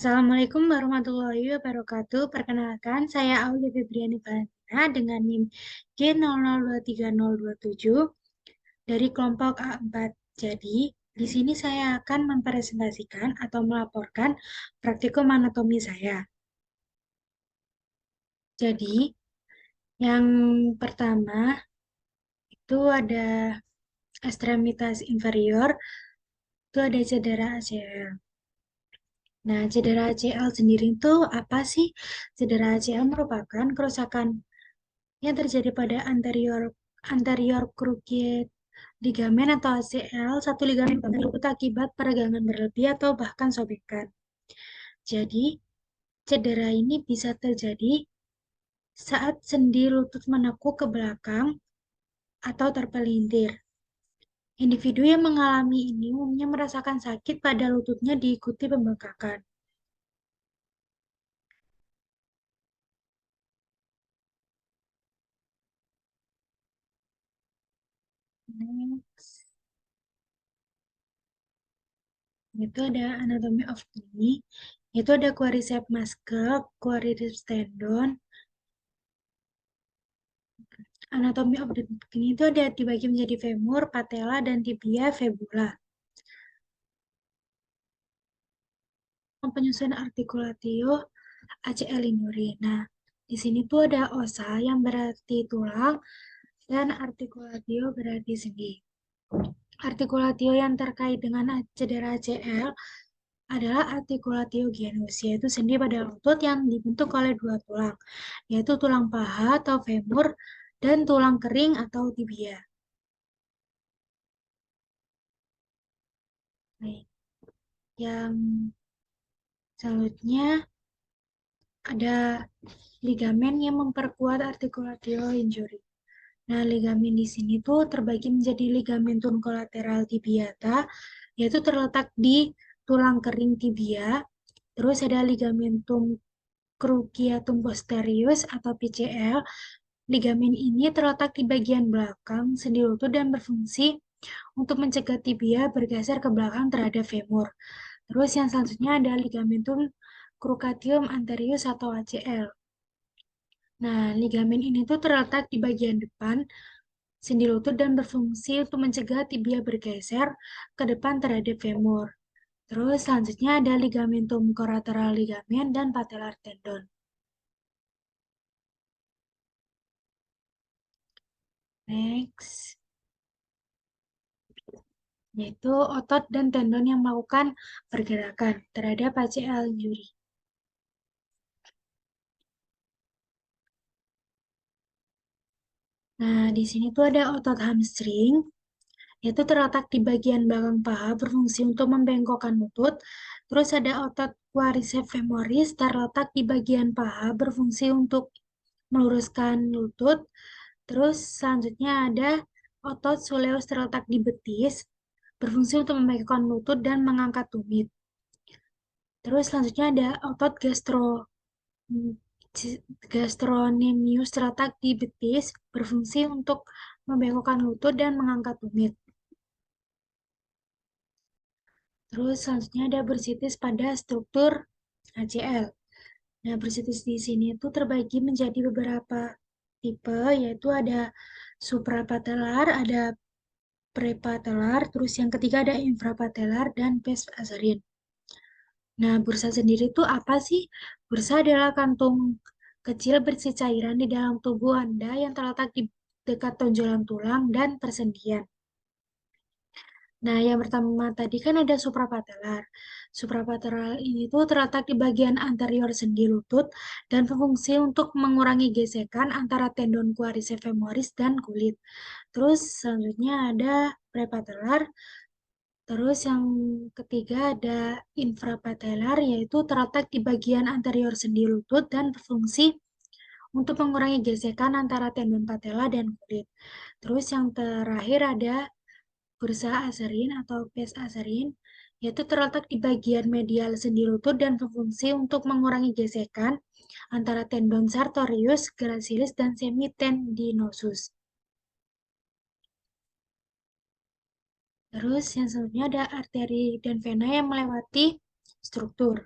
Assalamualaikum warahmatullahi wabarakatuh. Perkenalkan, saya Aulia Febriani Valentina dengan NIM G00230027 dari kelompok A4. Jadi, di sini saya akan mempresentasikan atau melaporkan praktikum anatomi saya. Jadi, yang pertama itu ada ekstremitas inferior, itu ada cedera ACL. Nah, cedera ACL sendiri itu apa sih? Cedera ACL merupakan kerusakan yang terjadi pada anterior anterior cruciate ligamen atau ACL, satu ligamen lutut akibat peregangan berlebih atau bahkan sobekan. Jadi, cedera ini bisa terjadi saat sendi lutut menekuk ke belakang atau terpelintir. Individu yang mengalami ini umumnya merasakan sakit pada lututnya diikuti pembengkakan. Next. Itu ada anatomy of knee, itu ada quadriceps muscle, quadriceps tendon. Anatomy of the knee itu ada dibagi menjadi femur, patella, dan tibia, fibula. Penyusunan articulatio ACL injury. Nah, di sini tuh ada osa yang berarti tulang dan articulatio berarti sendi. Articulatio yang terkait dengan cedera ACL adalah articulatio genus, yaitu sendi pada lutut yang dibentuk oleh dua tulang, yaitu tulang paha atau femur dan tulang kering atau tibia. Baik. Yang selanjutnya ada ligamen yang memperkuat articulatio injury. Nah, ligamen di sini tuh terbagi menjadi ligamentum kolateral tibiata, yaitu terletak di tulang kering tibia. Terus ada ligamentum cruciatum posterius atau PCL. Ligamen ini terletak di bagian belakang sendi lutut dan berfungsi untuk mencegah tibia bergeser ke belakang terhadap femur. Terus yang selanjutnya ada ligamentum cruciatum anterius atau ACL. Nah, ligamen ini tuh terletak di bagian depan sendi lutut dan berfungsi untuk mencegah tibia bergeser ke depan terhadap femur. Terus selanjutnya ada ligamentum collateral ligamen dan patellar tendon. Next, yaitu otot dan tendon yang melakukan pergerakan terhadap ACL injury. Nah, di sini tuh ada otot hamstring, yaitu terletak di bagian belakang paha berfungsi untuk membengkokkan lutut. Terus ada otot quadriceps femoris terletak di bagian paha berfungsi untuk meluruskan lutut. Terus selanjutnya ada otot soleus terletak di betis berfungsi untuk membengkokkan lutut dan mengangkat tumit. Terus selanjutnya ada otot gastrocnemius terletak di betis berfungsi untuk membengkokkan lutut dan mengangkat tumit. Terus selanjutnya ada bursitis pada struktur ACL. Nah, bursitis di sini itu terbagi menjadi beberapa tipe, yaitu ada suprapatelar, ada prepatelar, terus yang ketiga ada infrapatelar dan pes azarin. Nah, bursa sendiri itu apa sih? Bursa adalah kantung kecil berisi cairan di dalam tubuh Anda yang terletak di dekat tonjolan tulang dan persendian. Nah, yang pertama tadi kan ada suprapatelar. Suprapatelar ini tuh terletak di bagian anterior sendi lutut dan berfungsi untuk mengurangi gesekan antara tendon quadriceps femoris dan kulit. Terus selanjutnya ada prepatelar. Terus yang ketiga ada infrapatelar, yaitu terletak di bagian anterior sendi lutut dan berfungsi untuk mengurangi gesekan antara tendon patella dan kulit. Terus yang terakhir ada bursa aserin atau pes aserin, yaitu terletak di bagian medial sendi lutut dan berfungsi untuk mengurangi gesekan antara tendon sartorius, gracilis, dan semitendinosus. Terus yang selanjutnya ada arteri dan vena yang melewati struktur.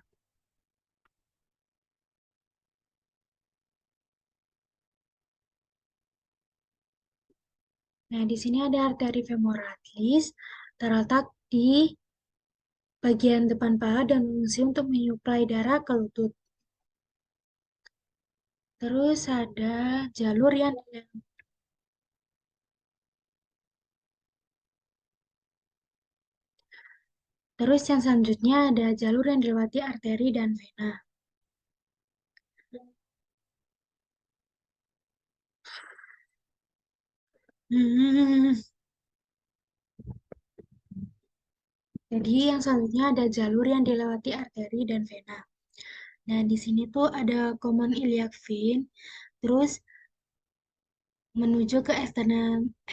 Nah, di sini ada arteri femoralis terletak di bagian depan paha dan berfungsi untuk menyuplai darah ke lutut. Terus ada jalur yang Terus yang selanjutnya ada jalur yang dilewati arteri dan vena. Hmm, jadi yang selanjutnya ada jalur yang dilewati arteri dan vena. Nah, di sini tuh ada common iliac vein, terus menuju ke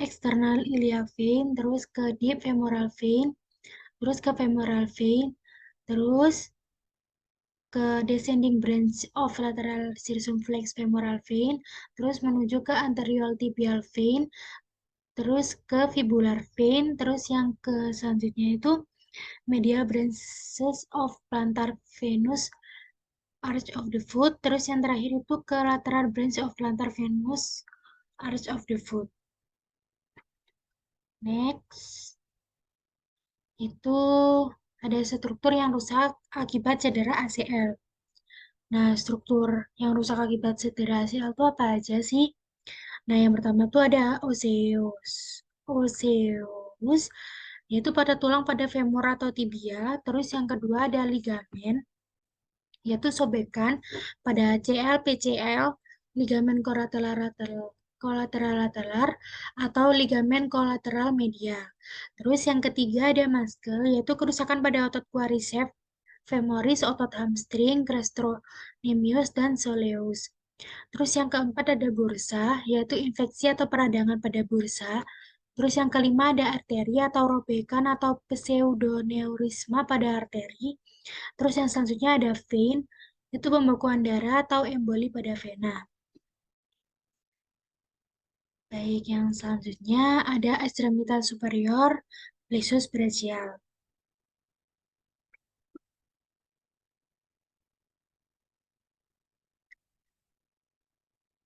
external iliac vein, terus ke deep femoral vein, terus ke femoral vein, terus ke descending branch of lateral circumflex femoral vein, terus menuju ke anterior tibial vein, terus ke fibular vein, terus yang ke selanjutnya itu medial branches of plantar venous arch of the foot, terus yang terakhir itu ke lateral branch of plantar venous arch of the foot. Next, itu ada struktur yang rusak akibat cedera ACL. Nah, struktur yang rusak akibat cedera ACL itu apa aja sih? Nah, yang pertama tuh ada oseus. Oseus, yaitu pada tulang pada femur atau tibia. Terus yang kedua ada ligamen, yaitu sobekan pada ACL, PCL, ligamen kolateral atau ligamen kolateral medial. Terus yang ketiga ada muscle, yaitu kerusakan pada otot quadriceps femoris, otot hamstring, gastrocnemius, dan soleus. Terus yang keempat ada bursa, yaitu infeksi atau peradangan pada bursa. Terus yang kelima ada arteri atau robekan atau pseudoneurisma pada arteri. Terus yang selanjutnya ada vein, itu pembekuan darah atau emboli pada vena. Baik, yang selanjutnya ada ekstremitas superior, plexus brachial.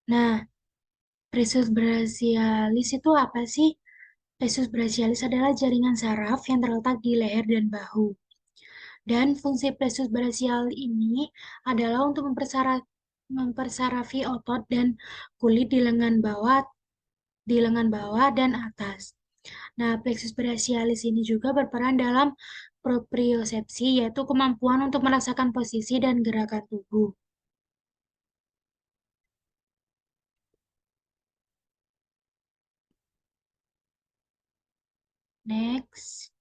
Nah, plexus brachialis itu apa sih? Plexus brachialis adalah jaringan saraf yang terletak di leher dan bahu. Dan fungsi plexus brachial ini adalah untuk mempersarafi otot dan kulit di lengan bawah dan atas. Nah, plexus brachialis ini juga berperan dalam propriosepsi, yaitu kemampuan untuk merasakan posisi dan gerakan tubuh. Next.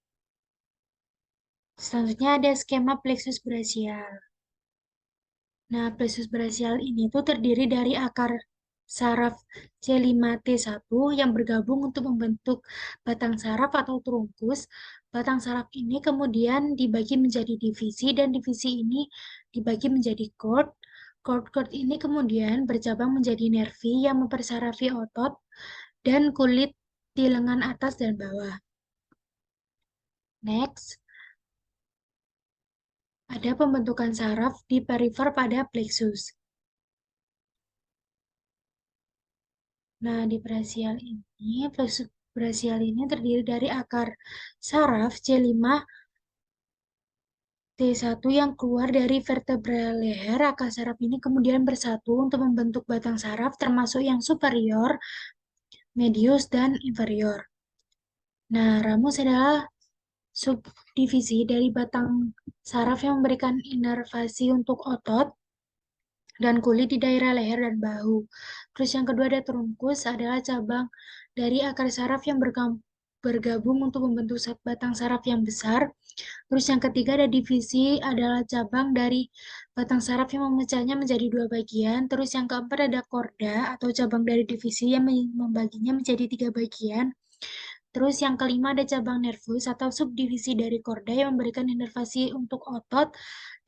Selanjutnya ada skema plexus brachial. Nah, plexus brachial ini tuh terdiri dari akar saraf C5T1 yang bergabung untuk membentuk batang saraf atau trunkus. Batang saraf ini kemudian dibagi menjadi divisi dan divisi ini dibagi menjadi cord. Cord ini kemudian bercabang menjadi nervi yang mempersarafi otot dan kulit di lengan atas dan bawah. Next, ada pembentukan saraf di perifer pada plexus. Nah, di plexus brachial ini terdiri dari akar saraf C5T1 yang keluar dari vertebra leher. Akar saraf ini kemudian bersatu untuk membentuk batang saraf termasuk yang superior, medius, dan inferior. Nah, ramus adalah subdivisi dari batang saraf yang memberikan inervasi untuk otot dan kulit di daerah leher dan bahu. Terus yang kedua ada trunkus adalah cabang dari akar saraf yang bergabung untuk membentuk batang saraf yang besar. Terus yang ketiga ada divisi adalah cabang dari batang saraf yang memecahnya menjadi dua bagian. Terus yang keempat ada korda atau cabang dari divisi yang membaginya menjadi tiga bagian. Terus yang kelima ada cabang nervus atau subdivisi dari korda yang memberikan inervasi untuk otot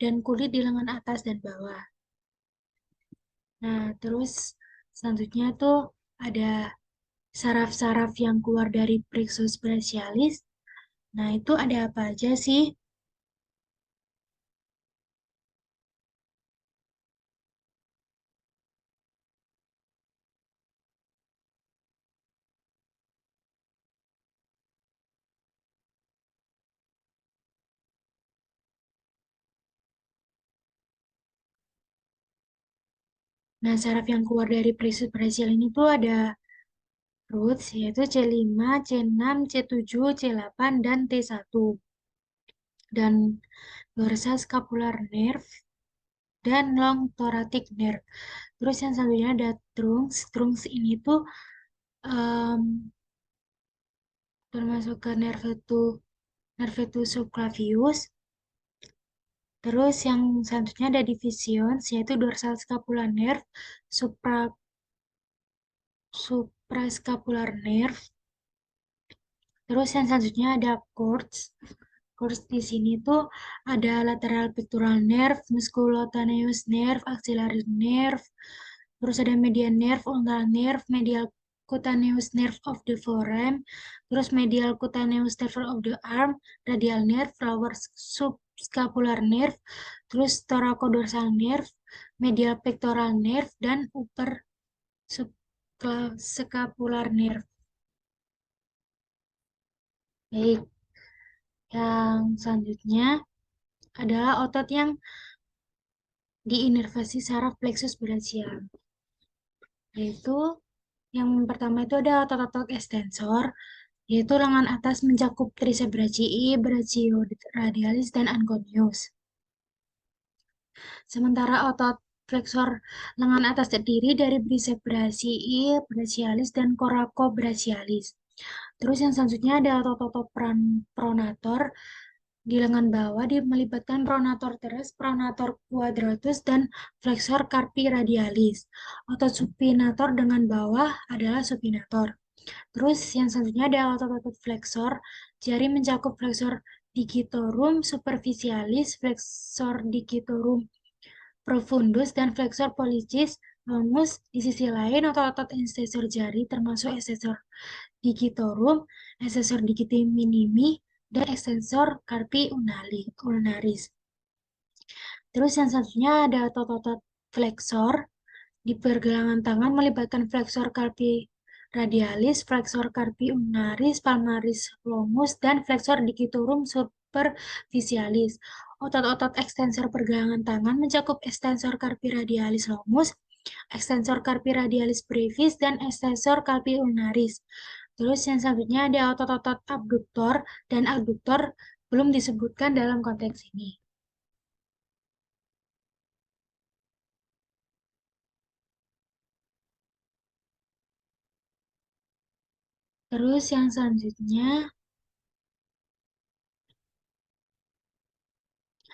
dan kulit di lengan atas dan bawah. Nah, terus selanjutnya tuh ada saraf-saraf yang keluar dari plexus brachialis. Nah, itu ada apa aja sih? Nah, saraf yang keluar dari plexus brachial ini tuh ada roots, yaitu C5, C6, C7, C8, dan T1. Dan dorsal scapular nerve dan long thoracic nerve. Terus yang selanjutnya ada trunks. Trunks ini tuh em, termasuk ke nerve subclavius. Terus yang selanjutnya ada divisions, yaitu dorsal scapular nerve, suprascapular nerve. Terus yang selanjutnya ada cords. Cords di sini tuh ada lateral pectoral nerve, musculocutaneous nerve, axillary nerve. Terus ada median nerve, ulnar nerve, medial cutaneous nerve of the forearm. Terus medial cutaneous nerve of the arm, radial nerve, lower subscapular nerve. Terus thoracodorsal nerve, medial pectoral nerve, dan upper subscapular nerve. Baik, yang selanjutnya adalah otot yang diinervasi saraf plexus brachial, yaitu yang pertama itu ada otot-otot extensor, yaitu lengan atas mencakup triceps brachii, brachioradialis, dan anconeus. Sementara otot flexor lengan atas terdiri dari biceps brachii, brachialis, dan coracobrachialis. Terus yang selanjutnya ada otot-otot pronator di lengan bawah melibatkan pronator teres, pronator quadratus, dan flexor carpi radialis. Otot supinator dengan bawah adalah supinator. Terus yang selanjutnya ada otot-otot flexor. Jari mencakup flexor digitorum superficialis, flexor digitorum profundus, dan flexor pollicis longus. Di sisi lain, otot-otot extensor jari termasuk extensor digitorum, extensor digiti minimi, dan extensor carpi ulnaris. Terus yang selanjutnya ada otot-otot flexor di pergelangan tangan melibatkan flexor carpi radialis, flexor carpi ulnaris, palmaris longus, dan flexor digitorum superficialis. Otot-otot ekstensor pergelangan tangan mencakup extensor carpi radialis longus, extensor carpi radialis brevis, dan extensor carpi ulnaris. Terus yang selanjutnya ada otot-otot abduktor dan aduktor belum disebutkan dalam konteks ini. Terus yang selanjutnya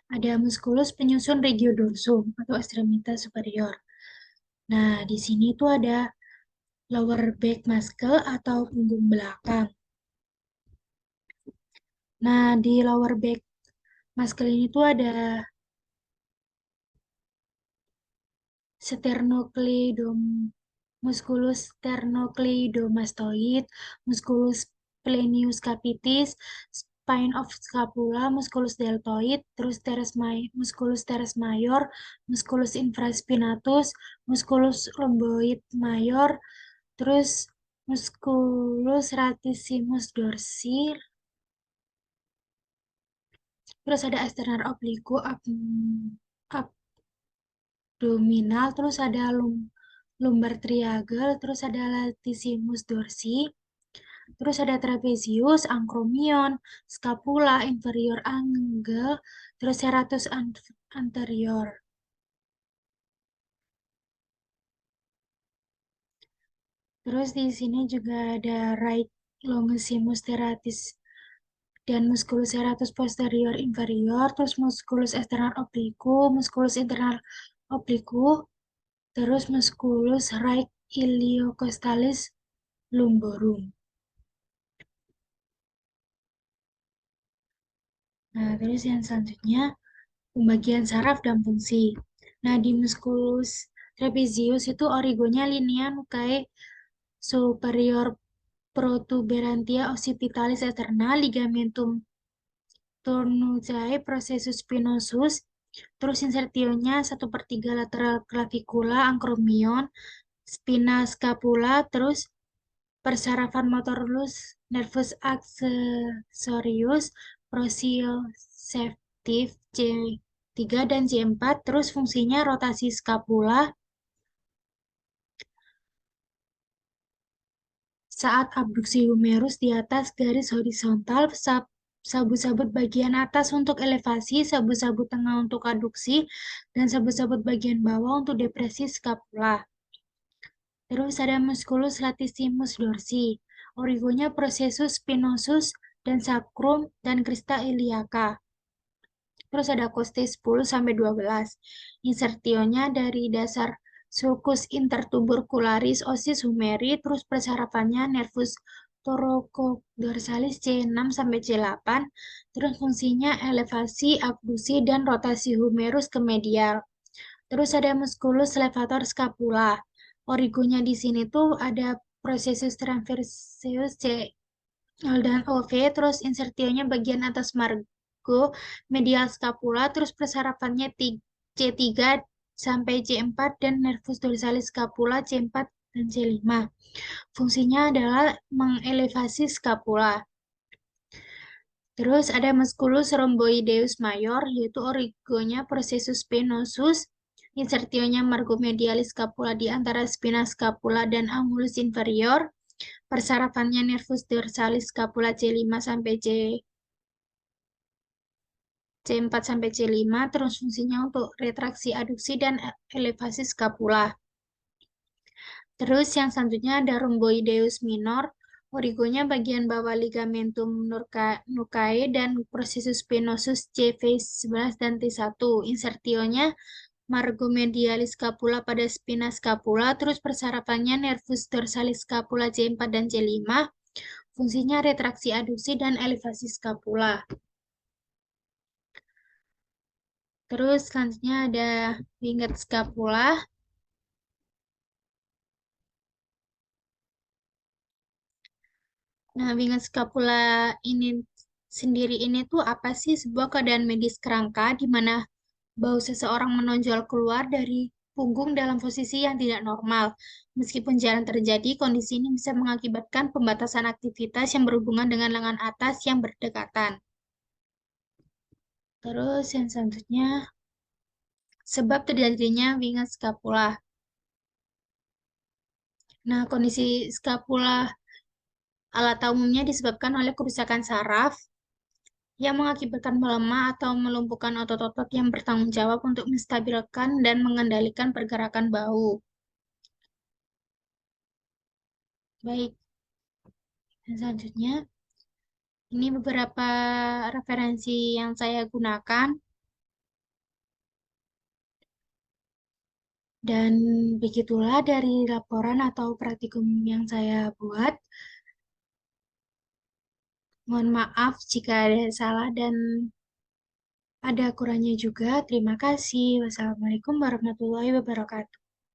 ada musculus penyusun regiodorsum atau ekstremitas superior. Nah, di sini tuh ada lower back muscle atau punggung belakang. Nah, di lower back muscle ini tuh ada sternocleidom, musculus sternocleidomastoid, musculus splenius capitis, spine of scapula, musculus deltoid, terus musculus teres major, musculus infraspinatus, musculus rhomboid major, terus musculus latissimus dorsi, terus ada external oblique abdominal, terus ada lumbar triangle, terus ada latissimus dorsi, terus ada trapezius, acromion, scapula, inferior angle, terus serratus anterior. Terus di sini juga ada right longissimus serratus dan musculus serratus posterior inferior, terus musculus external oblique, musculus internal oblique, terus musculus right iliocostalis lumborum. Nah, terus yang selanjutnya pembagian saraf dan fungsi. Nah, di musculus trapezius itu origonya linea nucae superior protuberantia occipitalis eterna, ligamentum turnucae processus spinosus, terus insertionnya 1/3 lateral clavicula acromion, spina scapula, terus persarafan motorus nervus accessorius, proprioceptif C3 dan C4, terus fungsinya rotasi skapula, Saat abduksi humerus di atas garis horizontal, sabut-sabut bagian atas untuk elevasi, sabut-sabut tengah untuk aduksi, dan sabut-sabut bagian bawah untuk depresi skapula. Terus ada musculus latissimus dorsi, origonya processus spinosus dan sacrum dan crista iliaca. Terus ada coste 10 sampai 12. Insertionnya dari dasar sulcus intertubercularis osis humeri, terus persarapannya nervus thoracodorsales C6 sampai C8, terus fungsinya elevasi, abduksi, dan rotasi humerus ke medial. Terus ada musculus levator scapula. Origonya di sini tuh ada processus transversus C dan OV, terus insertionya bagian atas margo, medial scapula, terus persarapannya C3 sampai C4, dan nervus dorsalis scapula C4 dan C5. Fungsinya adalah mengelevasi scapula. Terus ada musculus rhomboideus mayor, yaitu origonya processus spinosus, insertionya margo medialis scapula di antara spina scapula dan angulus inferior, persarapannya nervus dorsalis scapula C5 sampai C4 sampai C5, terus fungsinya untuk retraksi aduksi dan elevasi scapula. Terus yang selanjutnya ada rhomboideus minor, origonya bagian bawah ligamentum nucae dan processus spinosus CV11 dan T1. Insertionya margo medialis scapula pada spina scapula, terus persarapannya nervus dorsalis scapula C4 dan C5. Fungsinya retraksi aduksi dan elevasi scapula. Terus selanjutnya ada winged scapula. Nah, winged scapula ini sendiri ini tuh apa sih? Sebuah keadaan medis kerangka di mana bau seseorang menonjol keluar dari punggung dalam posisi yang tidak normal. Meskipun jarang terjadi, kondisi ini bisa mengakibatkan pembatasan aktivitas yang berhubungan dengan lengan atas yang berdekatan. Terus yang selanjutnya, sebab terjadinya winged scapula. Nah, kondisi scapula alata umumnya disebabkan oleh kerusakan saraf yang mengakibatkan melemah atau melumpuhkan otot-otot yang bertanggung jawab untuk menstabilkan dan mengendalikan pergerakan bahu. Baik, dan selanjutnya, ini beberapa referensi yang saya gunakan, dan begitulah dari laporan atau praktikum yang saya buat. Mohon maaf jika ada salah dan ada kurangnya juga. Terima kasih. Wassalamualaikum warahmatullahi wabarakatuh.